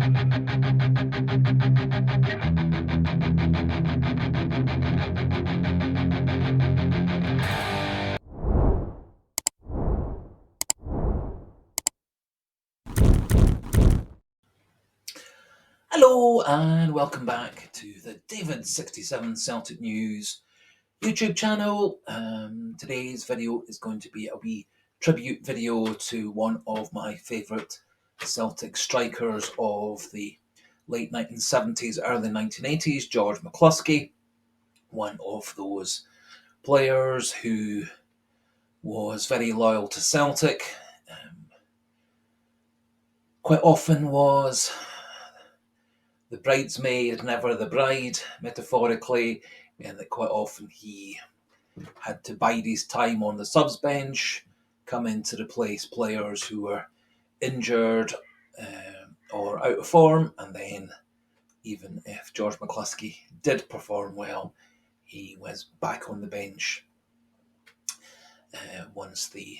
Hello and welcome back to the David67 Celtic News YouTube channel. Today's video is going to be a wee tribute video to one of my favourite Celtic strikers of the late 1970s, early 1980s, George McCLUSKEY. One of those players who was very loyal to Celtic, quite often was the bridesmaid, never the bride, metaphorically, and that quite often he had to bide his time on the subs bench, come in to replace players who were injured or out of form, and then even if George McCLUSKEY did perform well, he was back on the bench once the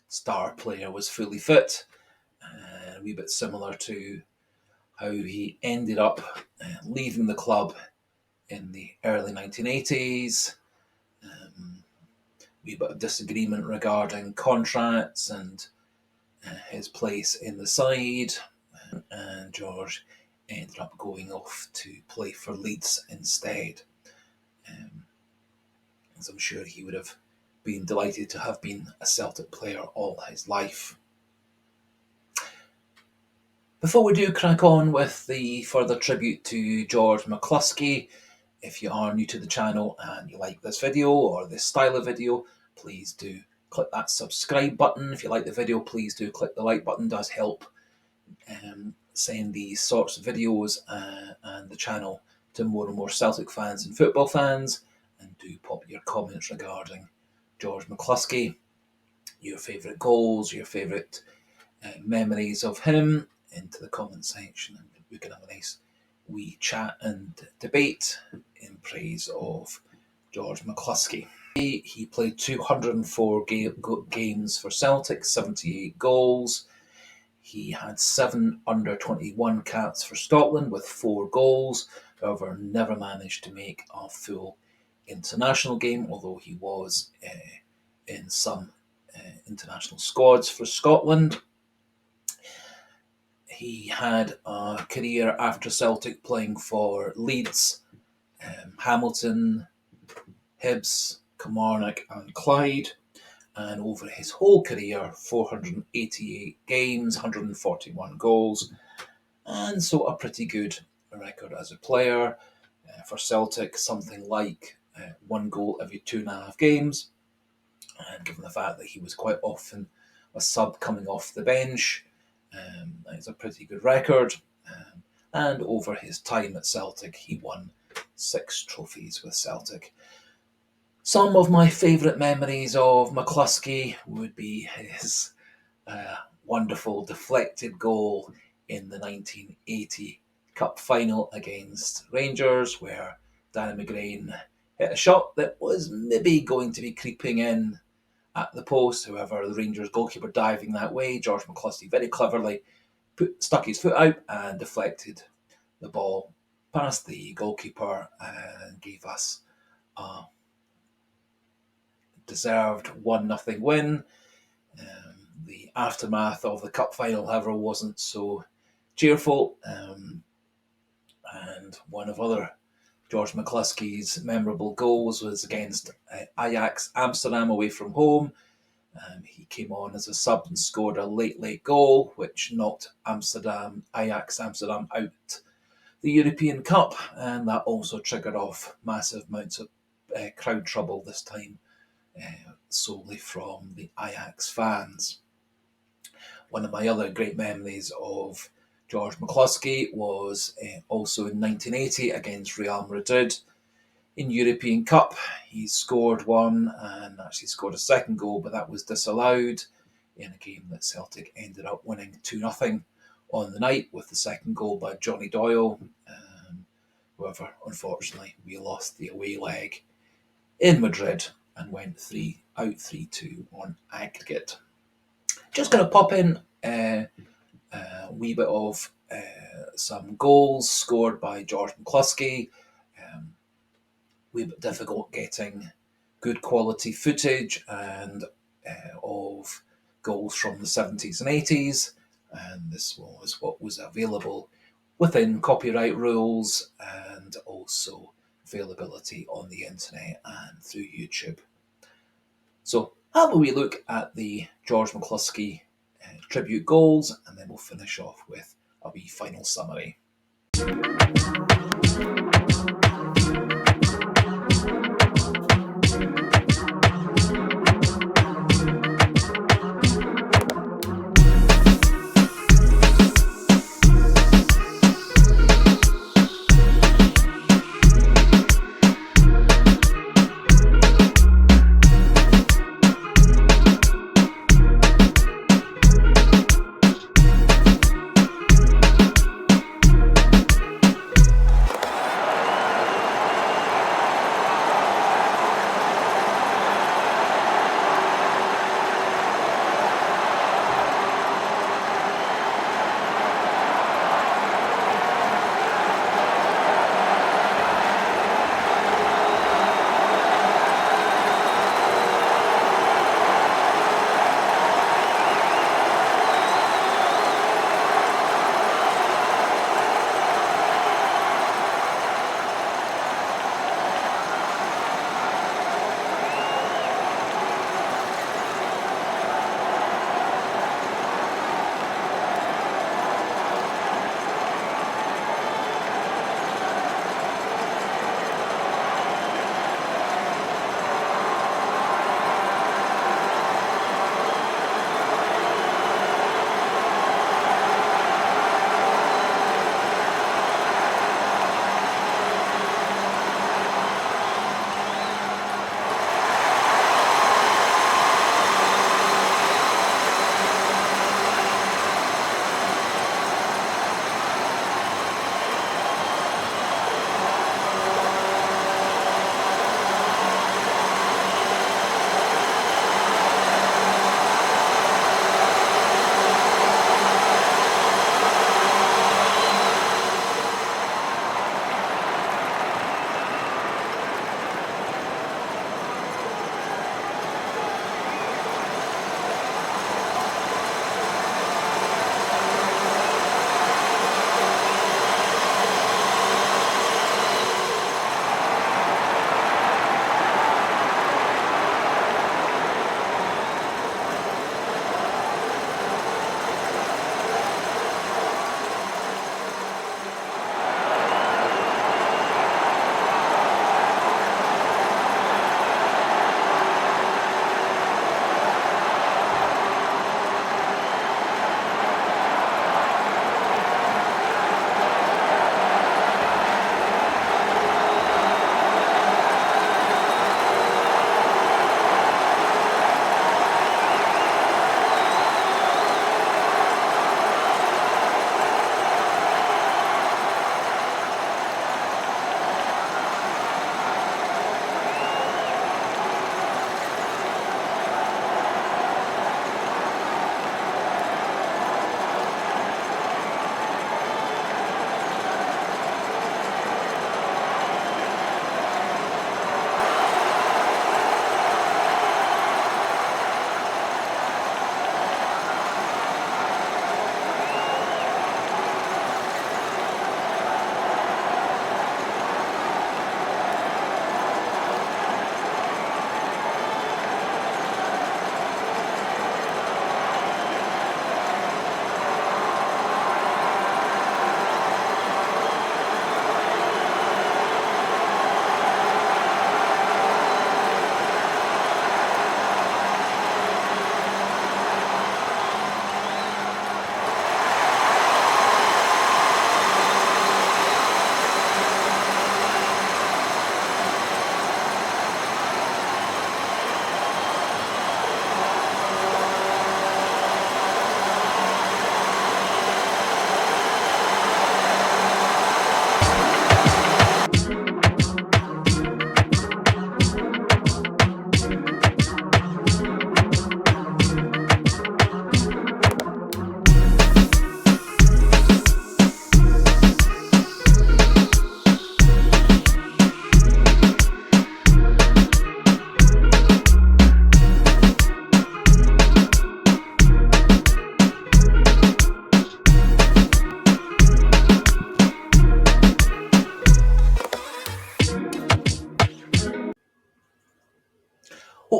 star player was fully fit. A wee bit similar to how he ended up leaving the club in the early 1980s. Wee bit of disagreement regarding contracts and his place in the side, and George ended up going off to play for Leeds instead. As I'm sure he would have been delighted to have been a Celtic player all his life. Before we do crack on with the further tribute to George McCLUSKEY, if you are new to the channel and you like this video or this style of video, please do click that subscribe button. If you like the video, please do click the like button. It does help send these sorts of videos and the channel to more and more Celtic fans and football fans. And do pop your comments regarding George McCLUSKEY, your favourite goals, your favourite memories of him, into the comment section, and we can have a nice wee chat and debate in praise of George McCLUSKEY. He played 204 games for Celtic, 78 goals. He had 7 under-21 caps for Scotland with 4 goals, however never managed to make a full international game, although he was in some international squads for Scotland. He had a career after Celtic playing for Leeds, Hamilton, Hibs, Kilmarnock and Clyde, and over his whole career 488 games, 141 goals, and so a pretty good record as a player. For Celtic, something like 1 goal every 2.5 games, and given the fact that he was quite often a sub coming off the bench, it's a pretty good record. And over his time at Celtic, he won 6 trophies with Celtic. Some of my favourite memories of McCLUSKEY would be his wonderful deflected goal in the 1980 Cup final against Rangers, where Danny McGrain hit a shot that was maybe going to be creeping in at the post. However, the Rangers goalkeeper diving that way, George McCLUSKEY very cleverly stuck his foot out and deflected the ball past the goalkeeper and gave us a deserved 1-0 win. The aftermath of the cup final, however, wasn't so cheerful, and one of other George McCLUSKEY's memorable goals was against Ajax Amsterdam away from home. He came on as a sub and scored a late goal, which knocked Ajax Amsterdam out the European Cup, and that also triggered off massive amounts of crowd trouble, this time solely from the Ajax fans. One of my other great memories of George McCLUSKEY was also in 1980 against Real Madrid in European Cup. He scored one and actually scored a second goal, but that was disallowed in a game that Celtic ended up winning 2-0 on the night, with the second goal by Johnny Doyle. However, unfortunately, we lost the away leg in Madrid and went 3-2 on aggregate. Just going to pop in a wee bit of some goals scored by George McCLUSKEY. Wee bit difficult getting good quality footage and of goals from the 70s and 80s, and this was what was available within copyright rules and also availability on the internet and through YouTube. So have a wee look at the George McCLUSKEY tribute goals, and then we'll finish off with a wee final summary.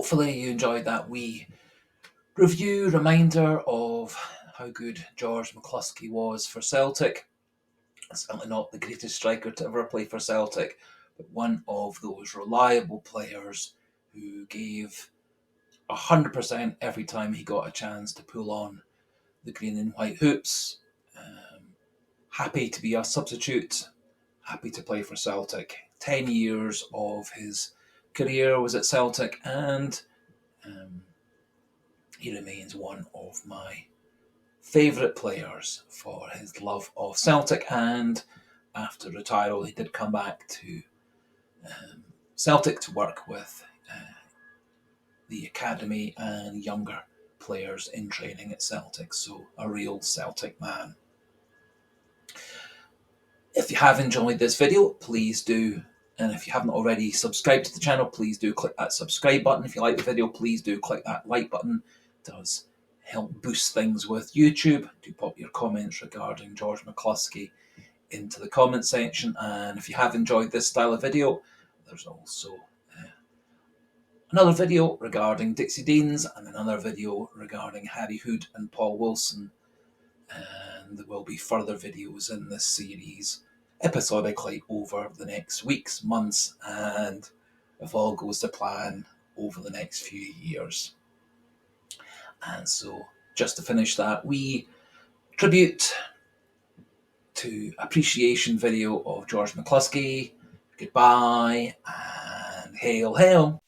hopefully you enjoyed that wee review, reminder of how good George McCLUSKEY was for Celtic. Certainly not the greatest striker to ever play for Celtic, but one of those reliable players who gave 100% every time he got a chance to pull on the green and white hoops. Happy to be a substitute, happy to play for Celtic. 10 years of his career was at Celtic, and he remains one of my favourite players for his love of Celtic. And after retiral, he did come back to Celtic to work with the academy and younger players in training at Celtic. So a real Celtic man. If you have enjoyed this video, please do, and if you haven't already subscribed to the channel, please do click that subscribe button. If you like the video, please do click that like button. It does help boost things with YouTube. Do pop your comments regarding George McCLUSKEY into the comment section. And if you have enjoyed this style of video, there's also another video regarding Dixie Deans and another video regarding Harry Hood and Paul Wilson. And there will be further videos in this series episodically over the next weeks, months, and if all goes to plan, over the next few years. And so, just to finish that wee tribute to appreciation video of George McCLUSKEY, goodbye and hail, hail.